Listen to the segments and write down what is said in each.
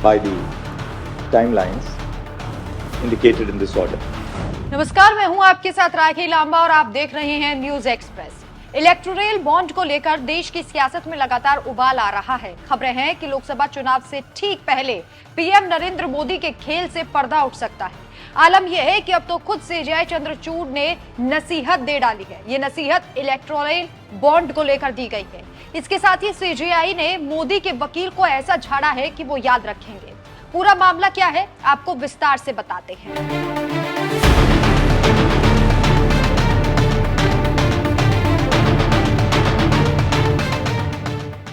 by the timelines indicated in this order. नमस्कार, मैं हूं आपके साथ राखी लांबा और आप देख रहे हैं न्यूज एक्सप्रेस। इलेक्टोरल बॉन्ड को लेकर देश की सियासत में लगातार उबाल आ रहा है। खबरें हैं कि लोकसभा चुनाव से ठीक पहले पीएम नरेंद्र मोदी के खेल से पर्दा उठ सकता है। आलम यह है कि अब तो खुद सीजेआई चंद्रचूड़ ने नसीहत दे डाली है। ये नसीहत इलेक्टोरल बॉन्ड को लेकर दी गई है। इसके साथ ही सीजेआई ने मोदी के वकील को ऐसा झाड़ा है कि वो याद रखेंगे। पूरा मामला क्या है, आपको विस्तार से बताते हैं।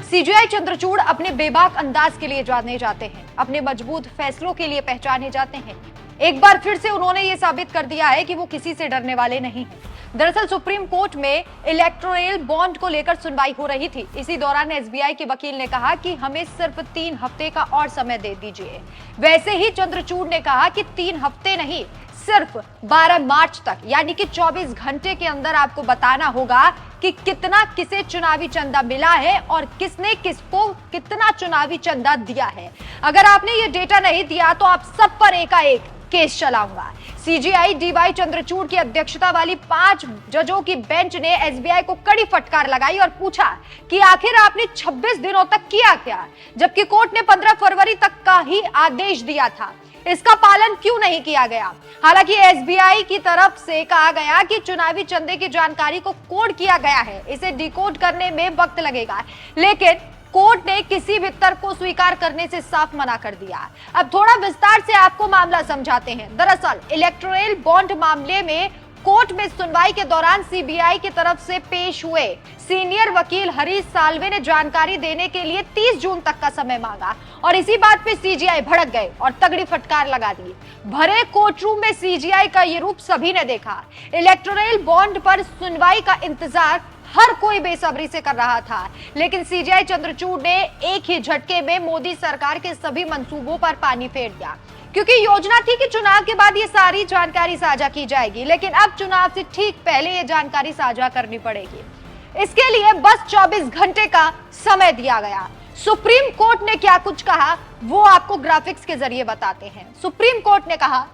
सीजेआई चंद्रचूड़ अपने बेबाक अंदाज के लिए जाने जाते हैं, अपने मजबूत फैसलों के लिए पहचाने जाते हैं। एक बार फिर से उन्होंने ये साबित कर दिया है कि वो किसी से डरने वाले नहीं हैं। दरअसल सुप्रीम कोर्ट में इलेक्टोरल बॉन्ड को लेकर सुनवाई हो रही थी। इसी दौरान एसबीआई के वकील ने कहा कि हमें सिर्फ 3 हफ्ते का और समय दे दीजिए। वैसे ही चंद्रचूड़ ने कहा कि 3 हफ्ते नहीं, सिर्फ 12 मार्च तक, यानी कि 24 घंटे के अंदर आपको बताना होगा कि कितना किसे चुनावी चंदा मिला है और किसने किसको कितना चुनावी चंदा दिया है। अगर आपने ये डेटा नहीं दिया तो आप सब पर एकाएक केस चलाऊंगा। सीजेआई डीवाई चंद्रचूड़ की अध्यक्षता वाली 5 जजों की बेंच ने एसबीआई को कड़ी फटकार लगाई और पूछा कि आखिर आपने 26 दिनों तक किया क्या, जबकि कोर्ट ने 15 फरवरी तक का ही आदेश दिया था। इसका पालन क्यों नहीं किया गया? हालांकि एसबीआई की तरफ से कहा गया कि चुनावी चंदे की जानकारी को कोड किया गया है, इसे डिकोड करने में वक्त लगेगा, लेकिन कोर्ट ने किसी भी तर्क को स्वीकार करने से साफ मना कर दिया। अब थोड़ा विस्तार से आपको मामला समझाते हैं। दरअसल इलेक्टोरल बॉन्ड मामले में कोर्ट में सुनवाई के दौरान सीबीआई की तरफ से पेश हुए सीनियर वकील हरीश साल्वे ने जानकारी देने के लिए 30 जून तक का समय मांगा और इसी बात पे सीजेआई भड़क गए और तगड़ी फटकार लगा दी। भरे कोर्टरूम में सीजेआई का ये रूप सभी ने देखा। इलेक्टोरल बॉन्ड पर सुनवाई का इंतजार हर कोई बेसब्री से कर रहा था, लेकिन सीजेआई चंद्रचूड़ ने एक ही झटके में मोदी सरकार के सभी मंसूबों पर पानी फेर दिया, क्योंकि योजना थी कि चुनाव के बाद ये सारी जानकारी साझा की जाएगी, लेकिन अब चुनाव से ठीक पहले ये जानकारी साझा करनी पड़ेगी। इसके लिए बस 24 घंटे का समय दिया गया। सुप्रीम कोर्ट ने क्या कुछ कहा वो आपको ग्राफिक्स के जरिए बताते हैं। सुप्रीम कोर्ट ने कहा,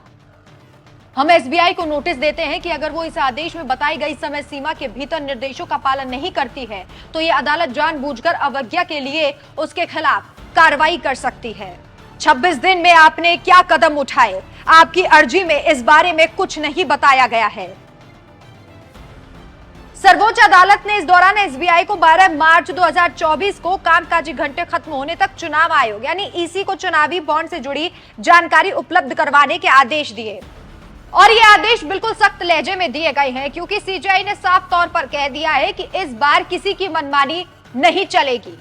हम एसबीआई को नोटिस देते हैं कि अगर वो इस आदेश में बताई गई समय सीमा के भीतर निर्देशों का पालन नहीं करती है तो ये अदालत जानबूझकर अवज्ञा के लिए उसके खिलाफ कार्रवाई कर सकती है। 26 दिन में आपने क्या कदम उठाए? आपकी अर्जी में इस बारे में कुछ नहीं बताया गया है। सर्वोच्च अदालत ने इस दौरान एसबीआई को 12 मार्च 2024 को कामकाजी घंटे खत्म होने तक चुनाव आयोग यानी ईसी को चुनावी बॉन्ड से जुड़ी जानकारी उपलब्ध करवाने के आदेश दिए और ये आदेश बिल्कुल सख्त लहजे में दिए गए हैं, क्योंकि सीजेआई ने साफ तौर पर कह दिया है कि इस बार किसी की मनमानी नहीं चलेगी।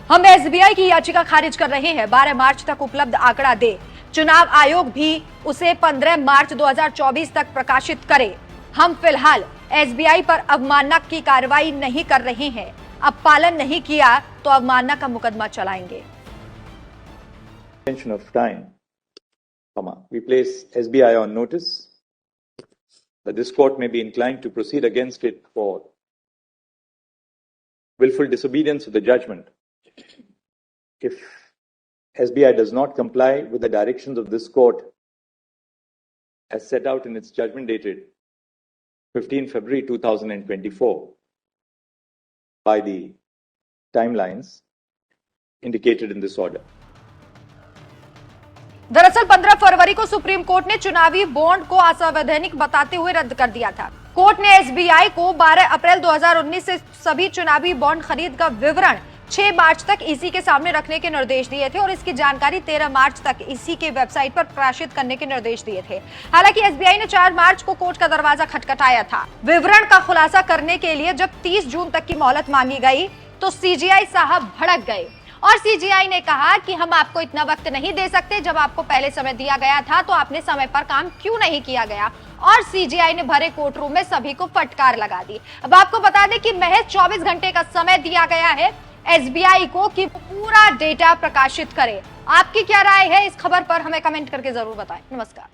हम एसबीआई की याचिका खारिज कर रहे हैं। 12 मार्च तक उपलब्ध आंकड़ा दे। चुनाव आयोग भी उसे 15 मार्च 2024 तक प्रकाशित करे। हम फिलहाल एसबीआई पर अवमानना की कार्रवाई नहीं कर रहे हैं। अब पालन नहीं किया तो अवमानना का मुकदमा चलाएंगे। We place SBI on notice that this court may be inclined to proceed against it for willful disobedience of the judgment if SBI does not comply with the directions of this court as set out in its judgment dated 15 February 2024 by the timelines indicated in this order. दरअसल 15 फरवरी को supreme court ने चुनावी bond को असंवैधानिक बताते हुए रद्द कर दिया था। कोर्ट ने एसबीआई को 12 अप्रैल 2019 से सभी चुनावी बॉन्ड खरीद का विवरण 6 मार्च तक ईसी के सामने रखने के निर्देश दिए थे और इसकी जानकारी 13 मार्च तक ईसी के वेबसाइट पर प्रकाशित करने के निर्देश दिए थे। हालांकि एसबीआई ने 4 मार्च को कोर्ट का दरवाजा खटखटाया था। विवरण का खुलासा करने के लिए जब 30 जून तक की मोहलत मांगी गई तो सीजेआई साहब भड़क गए और सीजेआई ने कहा कि हम आपको इतना वक्त नहीं दे सकते। जब आपको पहले समय दिया गया था तो आपने समय पर काम क्यों नहीं किया गया? और सीजेआई ने भरे कोर्टरूम में सभी को फटकार लगा दी। अब आपको बता दें कि महज 24 घंटे का समय दिया गया है एसबीआई को कि पूरा डेटा प्रकाशित करे। आपकी क्या राय है इस खबर पर? हमें कमेंट करके जरूर बताएं। नमस्कार।